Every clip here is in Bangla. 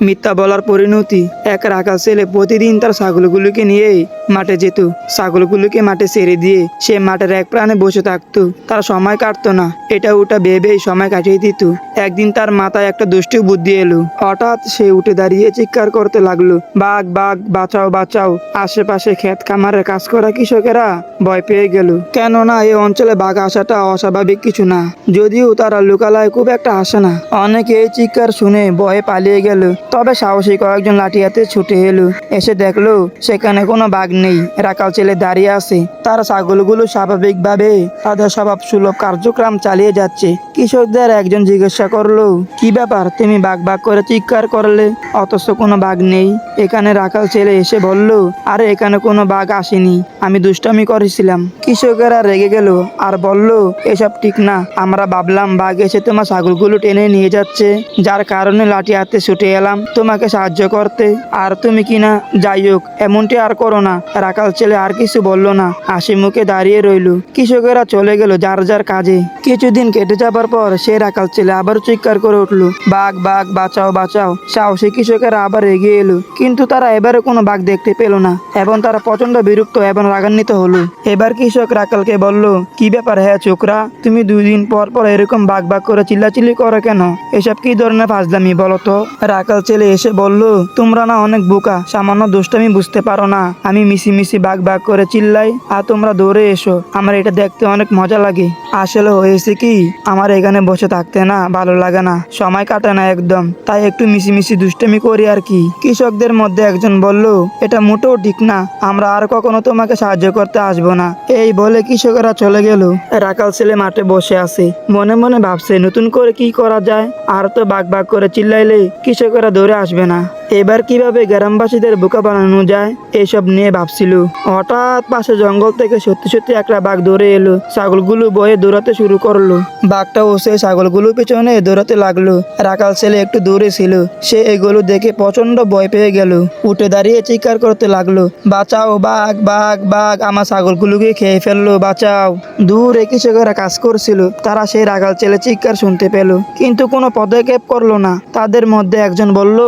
মিথ্যা বলার পরিণতি। এক রাখাল ছেলে প্রতিদিন তার ছাগলগুলোকে নিয়ে মাঠে যেত। ছাগলগুলোকে মাঠে ছেড়ে দিয়ে সে মাঠের এক প্রাণে বসে থাকতো। তার সময় কাটতো না, এটা ওটা ভেবেই সময় কাটিয়ে দিত। একদিন তার মাথায় একটা দুষ্টু বুদ্ধি এলো। হঠাৎ সে উঠে দাঁড়িয়ে চিৎকার করতে লাগলো, বাঘ বাঘ বাঁচাও বাঁচাও। আশেপাশে ক্ষেত খামারে কাজ করা কৃষকেরা ভয় পেয়ে গেল, কেননা এই অঞ্চলে বাঘ আসাটা অস্বাভাবিক কিছু না। যদিও তারা লোকালয়ে খুব একটা আসে না। অনেকে এই চিৎকার শুনে ভয়ে পালিয়ে গেল। তবে সাহসী কয়েকজন লাঠি হাতে ছুটে এলো, এসে দেখলো সেখানে কোনো বাঘ নেই। রাখাল ছেলে দাঁড়িয়ে আছে, তার ছাগলগুলো স্বাভাবিকভাবে তাদের স্বভাব সুলভ কার্যক্রম চালিয়ে যাচ্ছে। কৃষকদের একজন জিজ্ঞাসা করলো, কি ব্যাপার, তুমি বাঘ বাঘ করে চিৎকার করলে অথচ কোনো বাঘ নেই? এখানে রাখাল ছেলে এসে বলল, আরে এখানে কোনো বাঘ আসেনি, আমি দুষ্টামি করেছিলাম। কৃষকেরা রেগে গেল আর বলল, এসব ঠিক না, আমরা ভাবলাম বাঘ এসে তোমার ছাগলগুলো টেনে নিয়ে যাচ্ছে, যার কারণে লাঠি হাতে ছুটে এলাম তোমাকে সাহায্য করতে। আর তুমি কিনা, যাই হোক এমনটি আর করো না। রাখাল ছেলে আর কিছু বলল না, হাসি মুখে দাঁড়িয়ে রইল। কৃষকেরা চলে গেল যার যার কাজে। কিছুদিন কেটে যাবার পর সে রাখাল ছেলে আবার চিৎকার করে উঠলো, বাঘ বাঘ বাঁচাও বাঁচাও। সাহসী কৃষকেরা আবার এগিয়ে এলো, কিন্তু তারা এবারে কোনো বাঘ দেখতে পেল না এবং তারা প্রচন্ড বিরক্ত এবং রাগান্বিত হলো। এবার কৃষক রাখালকে বলল, কি ব্যাপার হ্যাঁ ছোকরা, তুমি 2 দিন পর পর এরকম বাঘ বাঘ করে চিল্লাচিল্লি করো কেন? এসব কি ধরনের ফাজলামি বলো তো? রাখাল ছেলে এসে বলল, তোমরা না অনেক বোকা, সামান্য দুষ্টামি বুঝতে পারো না। আমি মিশি মিশি বাঘ বাঘ করে চিল্লাই আর তোমরা দৌড়ে এসো, আমার এটা দেখতে অনেক মজা লাগে। আসলে হয়েছে কি, আমার এখানে বসে থাকতে না ভালো লাগে না, সময় কাটে না একদম, তাই একটু মিশি মিশি দুষ্টামি করি আর কি। কৃষকদের মধ্যে একজন বলল, এটা মোটেও ঠিক না, আমরা আর কখনো তোমাকে সাহায্য করতে আসবো না। এই বলে কৃষকেরা চলে গেল। রাখাল ছেলে মাঠে বসে আছে, মনে মনে ভাবছে নতুন করে কি করা যায়। আর তো বাঘ বাঘ করে চিল্লাইলে কৃষকেরা দৌড়ে আসবে না, এবার কিভাবে গ্রামবাসীদের বোকা বানানো যায় এসব নিয়ে ভাবছিল। হঠাৎ পাশে জঙ্গল থেকে সত্যি সত্যি একটা বাঘ দৌড়ে এলো। ছাগলগুলো বয়ে দৌড়াতে শুরু করলো। বাঘটাও সে ছাগলগুলো পেছনে দৌড়াতে লাগলো। রাখাল ছেলে একটু দূরে ছিল, সে এগুলো দেখে প্রচন্ড ভয় পেয়ে গেল। উঠে দাঁড়িয়ে চিৎকার করতে লাগলো, বাঁচাও বাঘ বাঘ বাঘ, আমার ছাগলগুলোকে খেয়ে ফেললো, বাঁচাও। দূরে কৃষকেরা কাজ করছিল, তারা সেই রাখাল ছেলে চিৎকার শুনতে পেল, কিন্তু কোনো পদক্ষেপ করলো না। তাদের মধ্যে একজন বলল,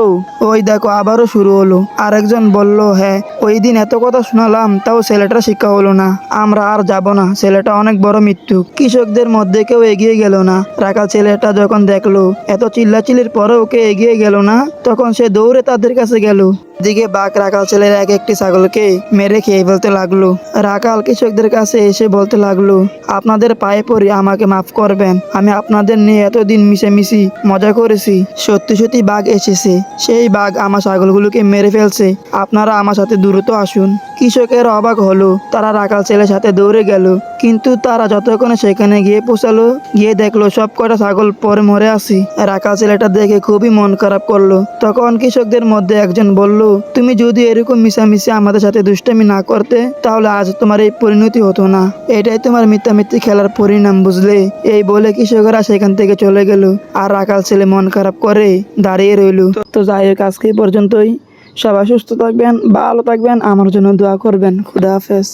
ওই দেখো আবারও শুরু হলো। আরেকজন বলল, হ্যাঁ ওই দিন এত কথা শোনালাম তাও ছেলেটা শিক্ষা হলো না, আমরা আর যাব না, ছেলেটা অনেক বড় মৃত্যু। কৃষকদের মধ্যে কেউ এগিয়ে গেল না। রাখাল ছেলেটা যখন দেখলো এত চিল্লাচিল্লির পরেও ওকে এগিয়ে গেল না, তখন সে দৌড়ে তাদের কাছে গেল। দিকে বাঘ রাখাল ছেলের এক একটি ছাগলকে মেরে খেয়ে ফেলতে লাগলো। রাখাল কৃষকদের কাছে এসে বলতে লাগলো, আপনাদের পায়ে পড়ি, আমাকে মাফ করবেন, আমি আপনাদের নিয়ে এতদিন মিশামিশি মজা করেছি। সত্যি সত্যি বাঘ এসেছে, সেই বাঘ আমার ছাগলগুলোকে মেরে ফেলছে, আপনারা আমার সাথে দ্রুত আসুন। কৃষকের অবাক হলো, তারা রাখাল ছেলের সাথে দৌড়ে গেল, কিন্তু তারা যতক্ষণে সেখানে গিয়ে পৌঁছালো, গিয়ে দেখলো সব কটা ছাগল পরে মরে আছে। রাখাল ছেলেটা দেখে খুবই মন খারাপ করলো। তখন কৃষকদের মধ্যে একজন বলল, তুমি যদি এরকম মিশামিশি আমাদের সাথে দুষ্টামি না করতে, তাহলে আজ তোমার এই পরিণতি হতো না, এটাই তোমার মিথ্যামিথ্যি খেলার পরিণাম, বুঝলে? এই বলে কৃষকরা সেখান থেকে চলে গেল, আর রাখাল ছেলে মন খারাপ করে দাঁড়িয়ে রইল। তো যাই হোক, আজকে এই পর্যন্তই। সবাই সুস্থ থাকবেন, ভালো থাকবেন, আমার জন্য দোয়া করবেন। খুদা হাফেজ।